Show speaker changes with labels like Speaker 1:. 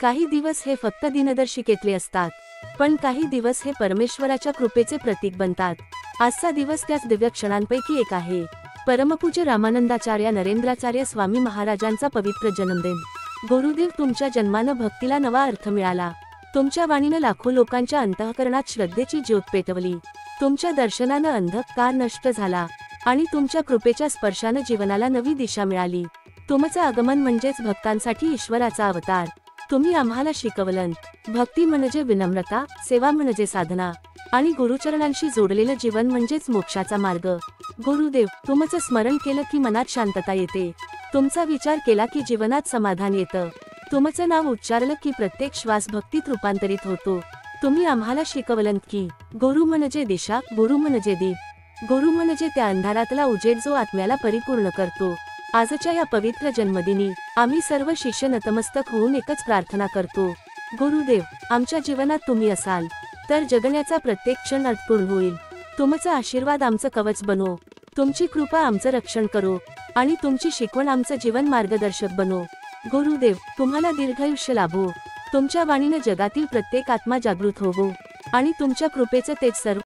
Speaker 1: काही दिवस हे फक्त दिनदर्शिकेतले असतात, पण काही दिवस हे परमेश्वराच्या कृपेचे प्रतीक बनतात. आजचा दिवस त्याच दिव्य क्षणांपैकी एक आहे. परमपूज्य रामानंदाचार्य नरेंद्राचार्य स्वामी महाराजांचा पवित्र जन्मदिन. गुरुदेव, तुमच्या जन्मानं भक्तीला नवा अर्थ मिळाला. तुमच्या वाणीनं लाखो लोकांच्या अंतःकरणात श्रद्धेची ज्योत पेटवली. तुमच्या दर्शनानं अंधकार नष्ट झाला आणि तुमच्या कृपेच्या स्पर्शानं जीवनाला नवी दिशा मिळाली. तुमचं आगमन म्हणजेच भक्तांसाठी ईश्वराचा अवतार. तुम्ही आम्हाला शिकवलं, भक्ती म्हणजे विनम्रता, सेवा म्हणजे साधना आणि गुरुचरणांशी जोडलेलं जीवन म्हणजेच मोक्षाचा मार्ग. गुरुदेव, तुमचं स्मरण केलं की मनात शांतता येते. तुमचा विचार केला की जीवनात समाधान येतं. तुमचं नाव उच्चारलं की प्रत्येक श्वास भक्तीत रूपांतरित होतो. तुम्ही आम्हाला शिकवलं की गुरु म्हणजे दिशा, गुरु म्हणजे दीप, गुरु म्हणजे त्या अंधारातला उजेड जो आत्म्याला परिपूर्ण करतो. आजच्या या पवित्र जन्मदिनी आम्ही सर्व शिष्य नतमस्तक होऊन एकच प्रार्थना करतो. गुरुदेव, आमच्या जीवनात तुम्ही असाल तर जगण्याचा प्रत्येक क्षण अर्थपूर्ण होईल. तुमचा आशीर्वाद आमचं कवच बनो, तुमची कृपा आमचं रक्षण करो आणि तुमची शिकवण आमचं जीवन मार्गदर्शक बनो. गुरुदेव, तुम्हाला दीर्घायुष्य लाभो. तुमच्या वाणीनं जगातील प्रत्येक आत्मा जागृत होवो आणि तुमच्या कृपेचं तेज सर्व